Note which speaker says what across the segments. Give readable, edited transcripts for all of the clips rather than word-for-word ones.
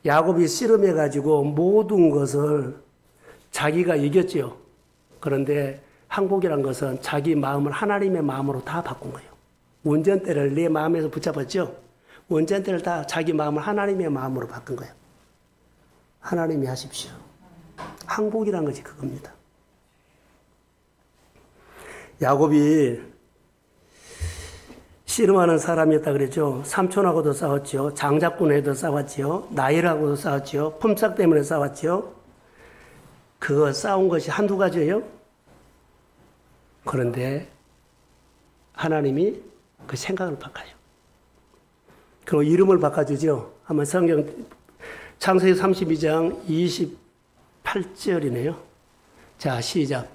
Speaker 1: 야곱이 씨름해가지고 모든 것을 자기가 이겼지요. 그런데 항복이란 것은 자기 마음을 하나님의 마음으로 다 바꾼 거예요. 운전대를 내 마음에서 붙잡았죠. 운전대를 다 자기 마음을 하나님의 마음으로 바꾼 거예요. 하나님이 하십시오. 항복이란 것이 그겁니다. 야곱이 씨름하는 사람이었다 그랬죠. 삼촌하고도 싸웠죠. 장자꾼에도 싸웠죠. 나일하고도 싸웠죠. 품삯 때문에 싸웠죠. 그거 싸운 것이 한두 가지예요. 그런데 하나님이 그 생각을 바꿔요. 그리고 이름을 바꿔주죠. 한번 성경 창세기 32장 28절이네요. 자, 시작.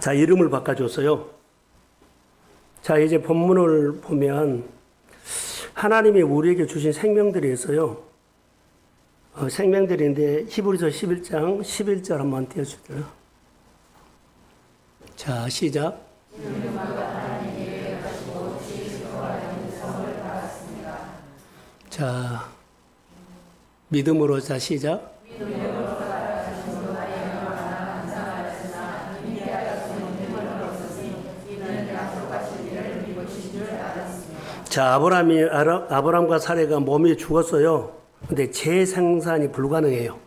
Speaker 1: 자, 이름을 바꿔줬어요. 자, 이제 본문을 보면 하나님이 우리에게 주신 생명들이 있어요. 생명들인데 히브리서 11장 11절 한번 띄워주세요. 자, 시작. 자, 믿음으로 자, 시작. 자, 아브람과 사레가 몸이 죽었어요. 근데 재생산이 불가능해요.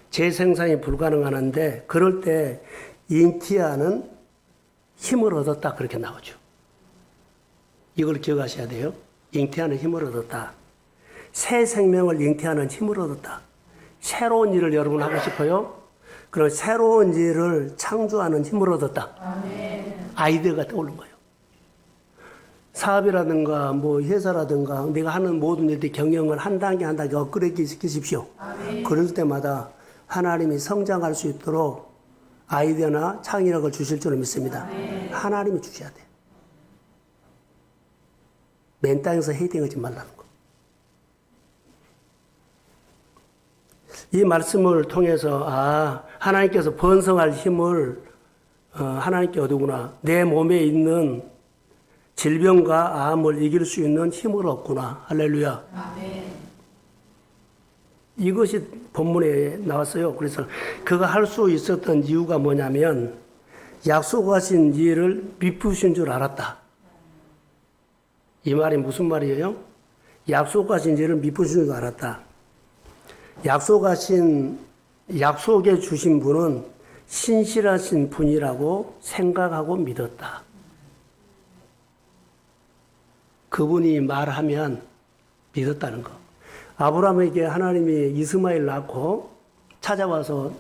Speaker 1: 재생산이 불가능하는데 그럴 때 잉태하는 힘을 얻었다 그렇게 나오죠. 이걸 기억하셔야 돼요. 잉태하는 힘을 얻었다. 새 생명을 잉태하는 힘을 얻었다. 새로운 일을 여러분 하고 싶어요? 그런 새로운 일을 창조하는 힘을 얻었다. 아이디어가 떠오른 거예요. 사업이라든가 뭐 회사라든가 내가 하는 모든 일들이 경영을 한 단계 한 단계 업그레이드 시키십시오. 그럴 때마다 하나님이 성장할 수 있도록 아이디어나 창의력을 주실 줄을 믿습니다. 하나님이 주셔야 돼요. 맨 땅에서 헤딩하지 말라는 거. 이 말씀을 통해서 하나님께서 번성할 힘을 하나님께 얻으구나. 내 몸에 있는 질병과 암을 이길 수 있는 힘을 얻구나. 할렐루야. 아멘. 이것이 본문에 나왔어요. 그래서 그가 할 수 있었던 이유가 뭐냐면 약속하신 일을 미쁘신 줄 알았다. 이 말이 무슨 말이에요? 약속하신 일을 미쁘신 줄 알았다. 약속해 주신 분은 신실하신 분이라고 생각하고 믿었다. 그분이 말하면 믿었다는 거. 아브라함에게 하나님이 이스마엘 낳고 찾아와서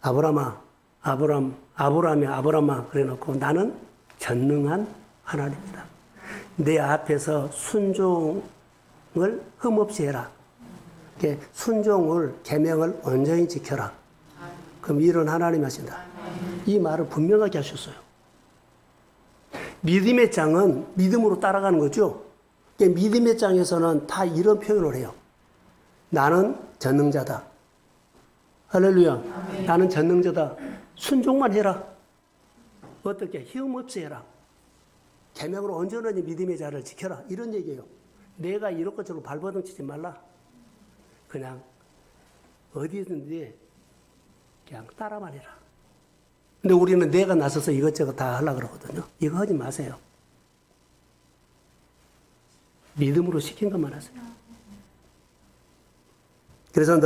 Speaker 1: 아브라함아 그래놓고 나는 전능한 하나님이다. 내 앞에서 순종을 흠없이 해라. 순종을 계명을 온전히 지켜라. 그럼 일은 하나님이 하신다. 이 말을 분명하게 하셨어요. 믿음의 장은 믿음으로 따라가는 거죠. 믿음의 장에서는 다 이런 표현을 해요. 나는 전능자다. 할렐루야. 아멘. 나는 전능자다. 순종만 해라. 어떻게? 힘없이 해라. 계명으로 온전히 믿음의 자를 지켜라. 이런 얘기예요. 내가 이렇게 저렇게 발버둥 치지 말라. 그냥 어디든지 그냥 따라만 해라. 근데 우리는 내가 나서서 이것저것 다 하려고 그러거든요. 이거 하지 마세요. 믿음으로 시킨 것만 하세요. 그래서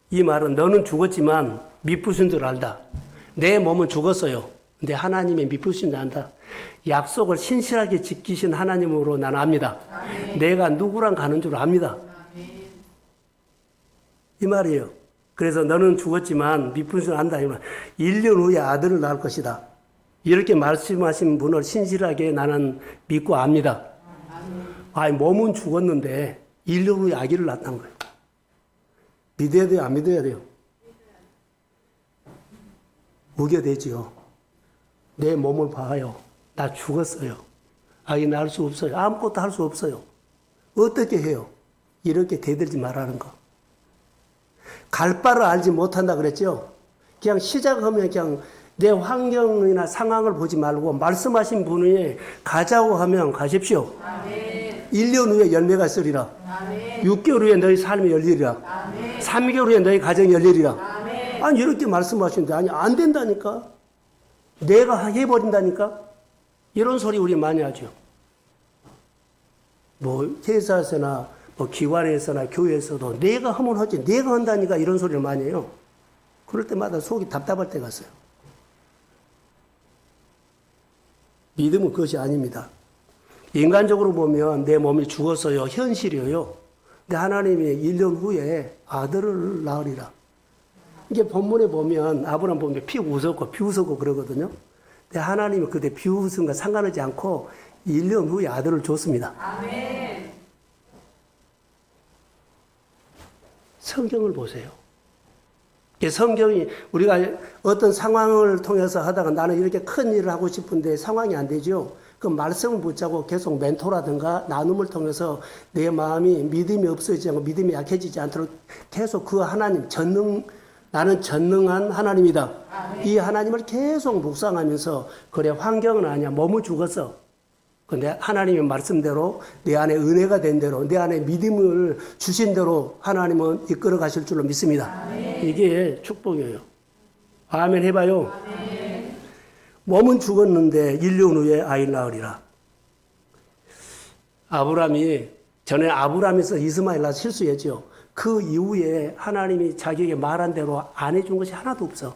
Speaker 1: 이 말은 너는 죽었지만 미쁘신 줄 알다. 내 몸은 죽었어요. 근데 하나님의 미쁘신 줄 안다. 약속을 신실하게 지키신 하나님으로 나는 압니다. 아멘. 내가 누구랑 가는 줄 압니다. 아멘. 이 말이에요. 그래서 너는 죽었지만 미쁘신 줄 안다. 1년 후에 아들을 낳을 것이다. 이렇게 말씀하신 분을 신실하게 나는 믿고 압니다. 몸은 죽었는데 1년 후에 아기를 낳았다는 거예요. 믿어야 돼요? 안 믿어야 돼요? 우겨대지요. 내 몸을 봐요. 나 죽었어요. 아기 낳을 수 없어요. 아무것도 할 수 없어요. 어떻게 해요? 이렇게 대들지 말라는 거. 갈 바를 알지 못한다 그랬죠? 그냥 시작하면 그냥 내 환경이나 상황을 보지 말고 말씀하신 분이 가자고 하면 가십시오.
Speaker 2: 아멘.
Speaker 1: 1년 후에 열매가 있으리라.
Speaker 2: 아멘.
Speaker 1: 6개월 후에 너희 삶이 열리리라.
Speaker 2: 아멘.
Speaker 1: 3개월 후에 너희 가정이 열리리라.
Speaker 2: 아멘.
Speaker 1: 아니 이렇게 말씀하시는데 아니 안 된다니까. 내가 해버린다니까. 이런 소리 우리 많이 하죠. 뭐 회사에서나 뭐 기관에서나 교회에서도 내가 하면 하지 내가 한다니까 이런 소리를 많이 해요. 그럴 때마다 속이 답답할 때가 있어요. 믿음은 그것이 아닙니다. 인간적으로 보면 내 몸이 죽었어요. 현실이에요. 근데 하나님이 1년 후에 아들을 낳으리라. 이게 본문에 보면 아브라함 보면 피 웃었고 비웃었고 그러거든요. 근데 하나님은 그때 비웃은 거 상관하지 않고 1년 후에 아들을 줬습니다.
Speaker 2: 아멘.
Speaker 1: 성경을 보세요. 성경이 우리가 어떤 상황을 통해서 하다가 나는 이렇게 큰 일을 하고 싶은데 상황이 안 되죠. 그 말씀을 붙잡고 계속 멘토라든가 나눔을 통해서 내 마음이 믿음이 없어지지 않고 믿음이 약해지지 않도록 계속 그 하나님 나는 전능한 하나님이다.
Speaker 2: 아멘.
Speaker 1: 이 하나님을 계속 묵상하면서 그래 환경은 아니야. 몸은 죽었어. 근데 하나님의 말씀대로 내 안에 은혜가 된 대로 내 안에 믿음을 주신 대로 하나님은 이끌어 가실 줄로 믿습니다.
Speaker 2: 아멘.
Speaker 1: 이게 축복이에요. 아멘 해봐요.
Speaker 2: 아멘.
Speaker 1: 몸은 죽었는데 1년 후에 아이를 낳으리라. 아브라함이 전에 아브라함에서 이스마엘 낳아서 실수했죠. 그 이후에 하나님이 자기에게 말한 대로 안 해준 것이 하나도 없어.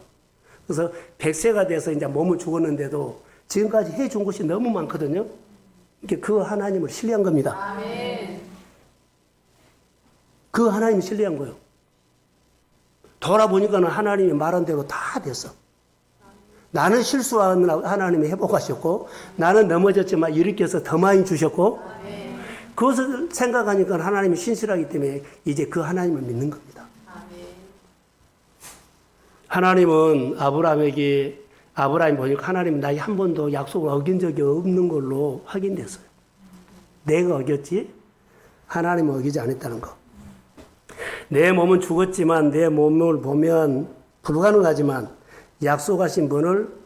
Speaker 1: 그래서 100세가 돼서 이제 몸은 죽었는데도 지금까지 해준 것이 너무 많거든요. 그 하나님을 신뢰한 겁니다.
Speaker 2: 아멘.
Speaker 1: 그 하나님을 신뢰한 거예요. 돌아보니까는 하나님이 말한 대로 다 됐어. 나는 실수하면 하나님이 회복하셨고, 나는 넘어졌지만 일으켜서 더 많이 주셨고,
Speaker 2: 아멘.
Speaker 1: 그것을 생각하니까 하나님이 신실하기 때문에 이제 그 하나님을 믿는 겁니다.
Speaker 2: 아멘.
Speaker 1: 하나님은 아브라함이 보니까 하나님은 나에게 한 번도 약속을 어긴 적이 없는 걸로 확인됐어요. 내가 어겼지 하나님은 어기지 않았다는 거. 내 몸은 죽었지만 내 몸을 보면 불가능하지만 약속하신 분을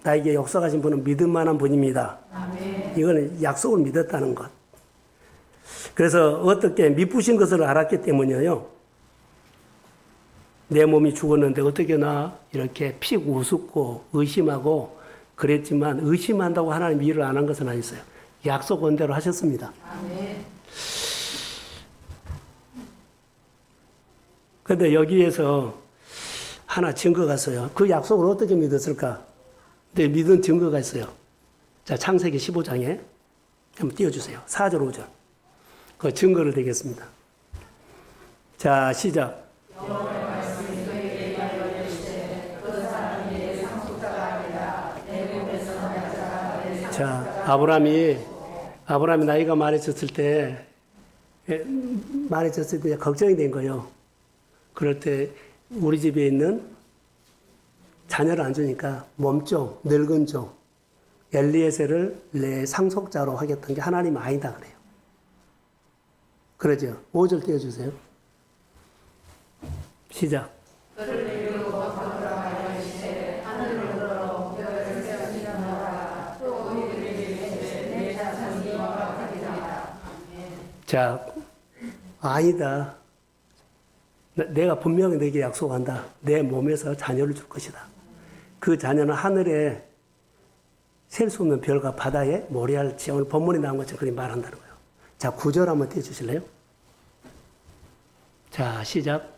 Speaker 1: 나에게 약속하신 분은 믿을 만한 분입니다.
Speaker 2: 아멘.
Speaker 1: 이거는 약속을 믿었다는 것. 그래서 어떻게 미쁘신 것을 알았기 때문이에요. 내 몸이 죽었는데 어떻게 나 이렇게 픽 우습고 의심하고 그랬지만 의심한다고 하나님 일을 안 한 것은 아니었어요. 약속 온 대로 하셨습니다.
Speaker 2: 아멘.
Speaker 1: 그런데 여기에서 하나 증거가 있어요. 그 약속을 어떻게 믿었을까? 근데 믿은 증거가 있어요. 자, 창세기 15장에 한번 띄워주세요. 4절 5절. 그 증거를 대겠습니다. 자, 시작. 자, 아브라함이 나이가 많아졌을 때 걱정이 된 거예요. 그럴 때 우리 집에 있는 자녀를 안 주니까 몸종, 늙은 종, 엘리에셀을 내 상속자로 하겠다는 게 하나님 아니다 그래요. 그러죠. 5절 띄워주세요. 시작. 자, 아니다. 내가 분명히 너에게 약속한다. 내 몸에서 자녀를 줄 것이다. 그 자녀는 하늘에 셀 수 없는 별과 바다에 모래알지 오늘 본문에 나온 것처럼 그렇게 말한다는 거예요. 자, 9절 한번 띄워주실래요? 자, 시작.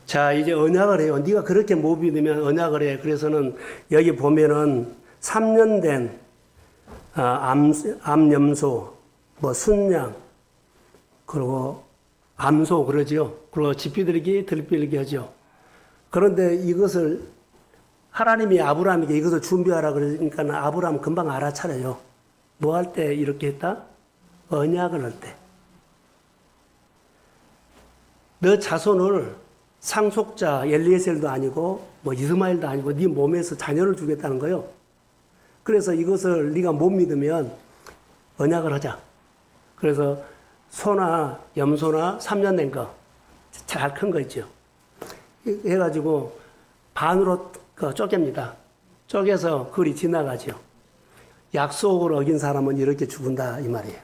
Speaker 1: 자, 이제 언약을 해요. 네가 그렇게 못 믿으면 언약을 해. 그래서는 여기 보면은 3년 된 암염소, 뭐 순양, 그리고 암소 그러죠. 그리고 집비들기, 들비들기 하죠. 그런데 이것을 하나님이 아브라함에게 이것을 준비하라 그러니까 아브라함 금방 알아차려요. 뭐 할 때 이렇게 했다? 언약을 할 때. 너 자손을 상속자 엘리에셀도 아니고 뭐 이스마엘도 아니고 네 몸에서 자녀를 주겠다는 거요. 그래서 이것을 네가 못 믿으면 언약을 하자. 그래서 소나 염소나 3년 된 거, 잘 큰 거 있죠. 해가지고 반으로 쪼갭니다. 쪼개서 그리 지나가죠. 약속을 어긴 사람은 이렇게 죽은다 이 말이에요.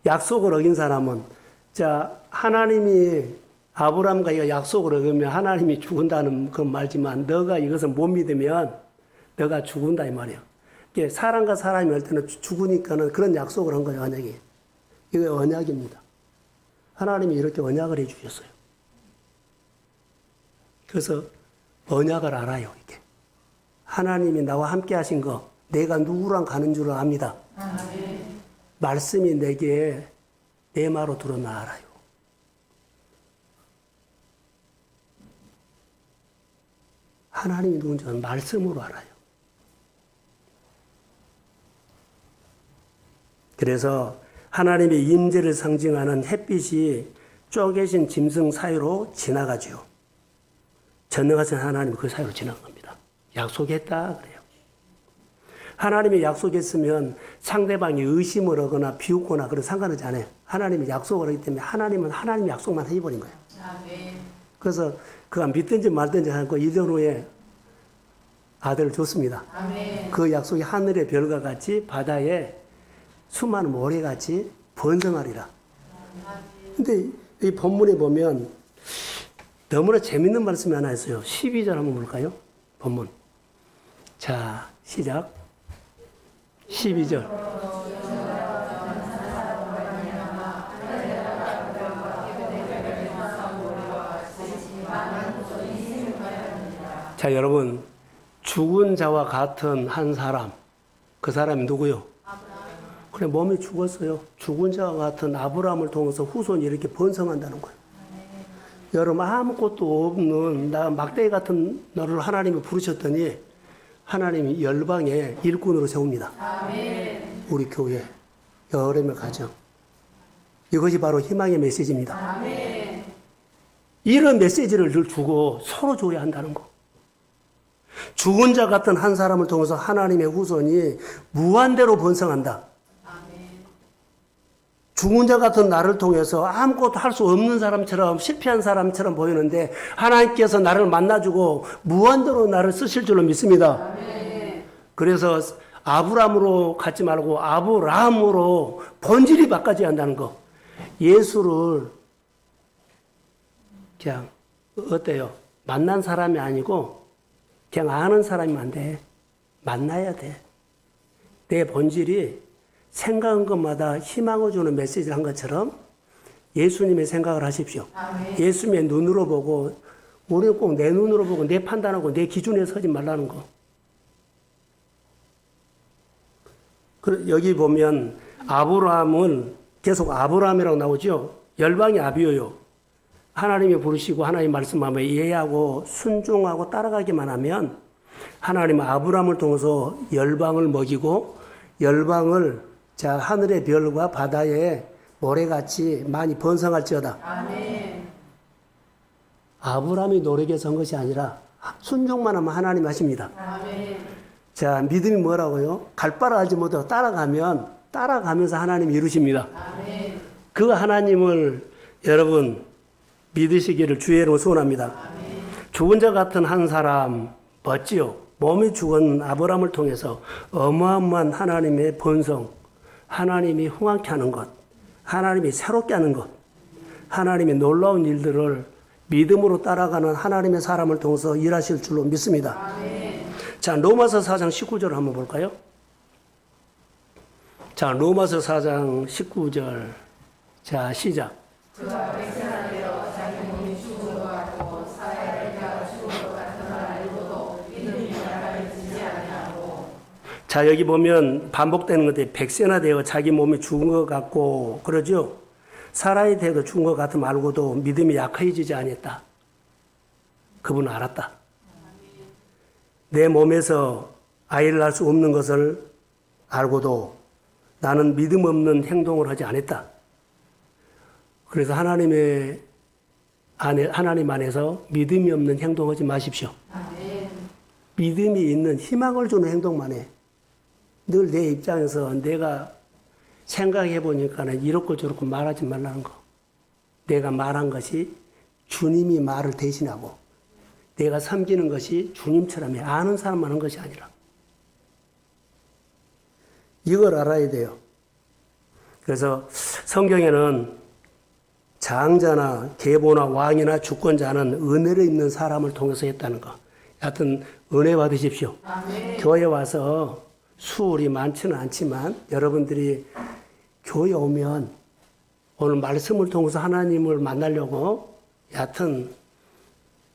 Speaker 1: 약속을 어긴 사람은 자 하나님이 아브라함과 약속을 어기면 하나님이 죽은다는 그런 말지만 너가 이것을 못 믿으면 너가 죽은다 이 말이에요. 이게 사람과 사람이 할 때는 죽으니까는 그런 약속을 한 거예요. 언약이. 이게 언약입니다. 하나님이 이렇게 언약을 해 주셨어요. 그래서 언약을 알아요. 이게 하나님이 나와 함께 하신 거 내가 누구랑 가는 줄을 압니다. 말씀이 내게 내 말로 들어나 알아요. 하나님이 누군지 말씀으로 알아요. 그래서 하나님의 임재를 상징하는 햇빛이 쪼개진 짐승 사이로 지나가죠. 전능하신 하나님이 그 사이로 지나간 겁니다. 약속했다 그래요. 하나님이 약속했으면 상대방이 의심을 하거나 비웃거나 그런 상관하지 않아요. 하나님이 약속을 하기 때문에 하나님은 하나님 약속만 해버린 거예요. 그래서 그가 믿든지 말든지 하고 2년 후에 아들을 줬습니다. 그 약속이 하늘의 별과 같이 바다에 수많은 모래같이 번성하리라. 근데 이 본문에 보면 너무나 재밌는 말씀이 하나 있어요. 12절 한번 볼까요? 본문. 자, 시작. 12절. 자, 여러분. 죽은 자와 같은 한 사람. 그 사람이 누구요? 그래, 몸이 죽었어요. 죽은 자와 같은 아브라함을 통해서 후손이 이렇게 번성한다는 거예요. 여러분, 아무것도 없는 나 막대기 같은 너를 하나님이 부르셨더니 하나님이 열방의 일꾼으로 세웁니다. 우리 교회, 여름의 가정. 이것이 바로 희망의 메시지입니다. 이런 메시지를 늘 주고 서로 줘야 한다는 거. 죽은 자 같은 한 사람을 통해서 하나님의 후손이 무한대로 번성한다. 죽은 자 같은 나를 통해서 아무것도 할 수 없는 사람처럼 실패한 사람처럼 보이는데 하나님께서 나를 만나주고 무한대로 나를 쓰실 줄로 믿습니다. 그래서 아브라함으로 갖지 말고 아브라함으로 본질이 바꿔져야 한다는 거. 예수를 그냥 어때요? 만난 사람이 아니고 그냥 아는 사람이면 안 돼. 만나야 돼. 내 본질이 생각한 것마다 희망을 주는 메시지를 한 것처럼 예수님의 생각을 하십시오. 예수님의 눈으로 보고 우리는 꼭 내 눈으로 보고 내 판단하고 내 기준에 서지 말라는 거. 여기 보면 아브라함은 계속 아브라함이라고 나오죠. 열방이 아비요요. 하나님이 부르시고 하나님 말씀하면 이해하고 순종하고 따라가기만 하면 하나님은 아브라함을 통해서 열방을 먹이고 열방을 자 하늘의 별과 바다에 모래같이 많이 번성할지어다. 아브라함이 노력해서 한 것이 아니라 순종만 하면 하나님 하십니다. 자, 믿음이 뭐라고요? 갈 바를 알지 못하고 따라가면서 하나님이 이루십니다. 그 하나님을 여러분 믿으시기를 주의 이름으로 소원합니다. 죽은 자 같은 한 사람 멋지요. 몸이 죽은 아브라함을 통해서 어마어마한 하나님의 번성, 하나님이 흥황케 하는 것, 하나님이 새롭게 하는 것, 하나님의 놀라운 일들을 믿음으로 따라가는 하나님의 사람을 통해서 일하실 줄로 믿습니다. 자, 로마서 4장 19절 한번 볼까요? 자, 로마서 4장 19절. 자, 시작. 자, 여기 보면 반복되는 건데 백세나 되어 자기 몸이 죽은 것 같고 그러죠. 살아야 되도 죽은 것 같으면 알고도 믿음이 약해지지 않았다. 그분은 알았다. 내 몸에서 아이를 낳을 수 없는 것을 알고도 나는 믿음 없는 행동을 하지 않았다. 그래서 하나님의 하나님 안에서 믿음이 없는 행동하지 마십시오.
Speaker 2: 아멘.
Speaker 1: 믿음이 있는 희망을 주는 행동만 해. 늘 내 입장에서 내가 생각해 보니까는 이렇고 저렇고 말하지 말라는 거. 내가 말한 것이 주님이 말을 대신하고 내가 섬기는 것이 주님처럼 해. 아는 사람만 하는 것이 아니라. 이걸 알아야 돼요. 그래서 성경에는 장자나 계보나 왕이나 주권자는 은혜를 입는 사람을 통해서 했다는 거. 여하튼 은혜 받으십시오.
Speaker 2: 아멘.
Speaker 1: 교회 와서 수월이 많지는 않지만 여러분들이 교회 오면 오늘 말씀을 통해서 하나님을 만나려고 얕은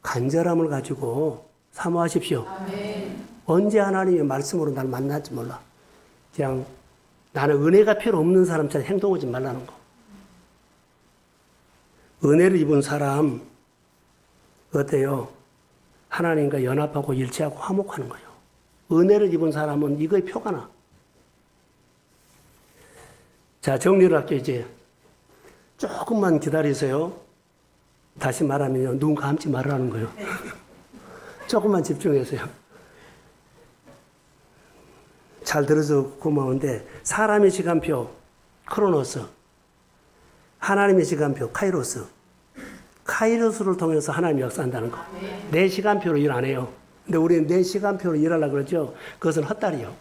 Speaker 1: 간절함을 가지고 사모하십시오.
Speaker 2: 아멘.
Speaker 1: 언제 하나님의 말씀으로 날 만날지 몰라. 그냥 나는 은혜가 필요 없는 사람처럼 행동하지 말라는 거. 은혜를 입은 사람 어때요? 하나님과 연합하고 일치하고 화목하는 거예요. 은혜를 입은 사람은 이거의 표가 나. 자, 정리를 할게요, 이제. 조금만 기다리세요. 다시 말하면 눈 감지 말라는 거예요. 조금만 집중하세요. 잘 들어서 고마운데, 사람의 시간표, 크로노스. 하나님의 시간표, 카이로스. 카이로스를 통해서 하나님이 역사한다는 거. 내 시간표로 일 안 해요. 근데 우리는 내 시간표로 일하려고 그러죠. 그것은 헛다리요.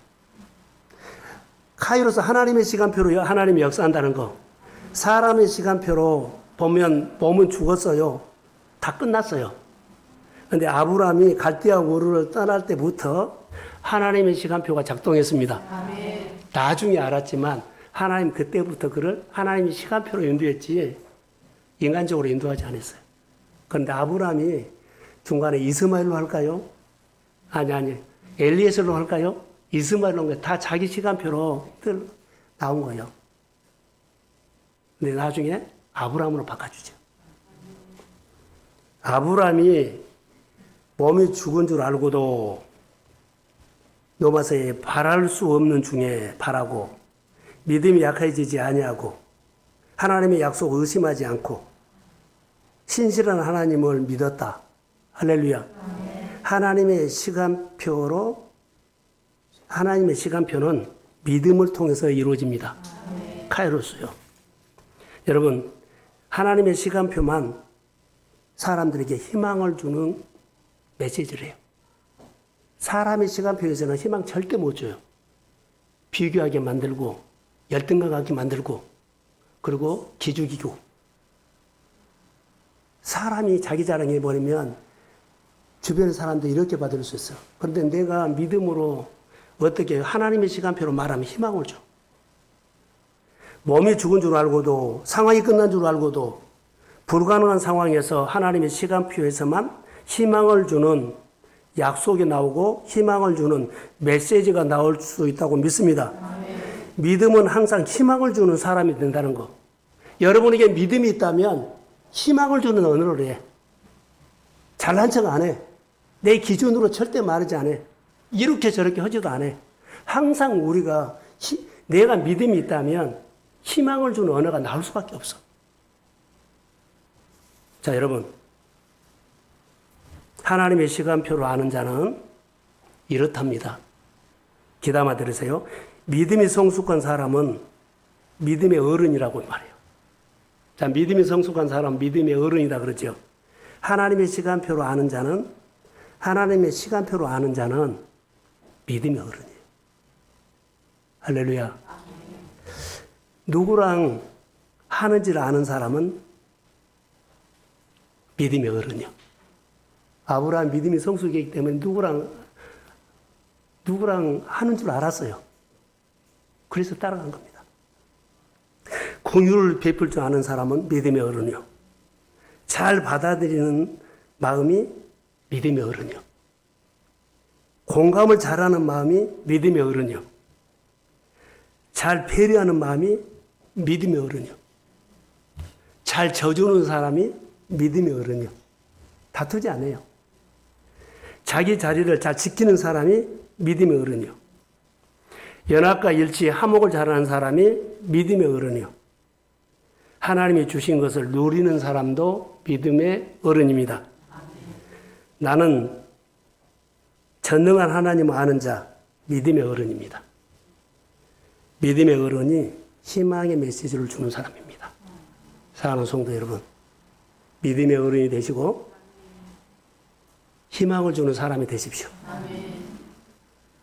Speaker 1: 카이로스 하나님의 시간표로 하나님이 역사한다는 거. 사람의 시간표로 보면 몸은 죽었어요. 다 끝났어요. 근데 아브라함이 갈대아 우르를 떠날 때부터 하나님의 시간표가 작동했습니다.
Speaker 2: 아멘.
Speaker 1: 나중에 알았지만 하나님 그때부터 그를 하나님의 시간표로 인도했지 인간적으로 인도하지 않았어요. 그런데 아브라함이 중간에 이스마엘로 할까요? 아니 엘리에셀로 할까요? 이스마엘로 한 거 다 자기 시간표로 나온 거예요. 근데 나중에 아브라함으로 바꿔주죠. 아브라함이 몸이 죽은 줄 알고도 노마서에 바랄 수 없는 중에 바라고 믿음이 약해지지 아니하고 하나님의 약속 의심하지 않고 신실한 하나님을 믿었다. 할렐루야. 하나님의 시간표는 믿음을 통해서 이루어집니다. 카이로스요. 여러분, 하나님의 시간표만 사람들에게 희망을 주는 메시지를 해요. 사람의 시간표에서는 희망 절대 못 줘요. 비교하게 만들고 열등감하게 만들고 그리고 기죽이고 사람이 자기 자랑해버리면 주변의 사람도 이렇게 받을 수 있어. 그런데 내가 믿음으로 어떻게 하나님의 시간표로 말하면 희망을 줘. 몸이 죽은 줄 알고도 상황이 끝난 줄 알고도 불가능한 상황에서 하나님의 시간표에서만 희망을 주는 약속이 나오고 희망을 주는 메시지가 나올 수 있다고 믿습니다. 믿음은 항상 희망을 주는 사람이 된다는 거. 여러분에게 믿음이 있다면 희망을 주는 언어를 해. 잘난 척 안 해. 내 기준으로 절대 말하지 않아. 이렇게 저렇게 하지도 않아. 항상 우리가 내가 믿음이 있다면 희망을 주는 언어가 나올 수밖에 없어. 자, 여러분. 하나님의 시간표를 아는 자는 이렇답니다. 귀담아 들으세요. 믿음이 성숙한 사람은 믿음의 어른이라고 말해요. 자, 믿음이 성숙한 사람은 믿음의 어른이다 그러죠. 하나님의 시간표로 아는 자는 믿음의 어른이에요. 할렐루야. 누구랑 하는지를 아는 사람은 믿음의 어른이요. 아브라함 믿음이 성숙이기 때문에 누구랑 하는 줄 알았어요. 그래서 따라간 겁니다. 긍휼을 베풀 줄 아는 사람은 믿음의 어른이요. 잘 받아들이는 마음이 믿음의 어른이요. 공감을 잘하는 마음이 믿음의 어른이요. 잘 배려하는 마음이 믿음의 어른이요. 잘 져주는 사람이 믿음의 어른이요. 다투지 않아요. 자기 자리를 잘 지키는 사람이 믿음의 어른이요. 연합과 일치, 화목을 잘하는 사람이 믿음의 어른이요. 하나님이 주신 것을 누리는 사람도 믿음의 어른입니다. 나는 전능한 하나님을 아는 자, 믿음의 어른입니다. 믿음의 어른이 희망의 메시지를 주는 사람입니다. 사랑하는 성도 여러분, 믿음의 어른이 되시고 희망을 주는 사람이 되십시오.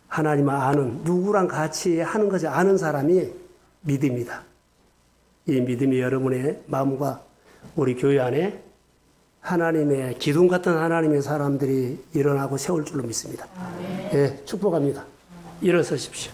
Speaker 1: 하나님을 아는, 누구랑 같이 하는 것을 아는 사람이 믿음이다. 이 믿음이 여러분의 마음과 우리 교회 안에 하나님의 기둥 같은 하나님의 사람들이 일어나고 세울 줄로 믿습니다. 예, 축복합니다. 일어서십시오.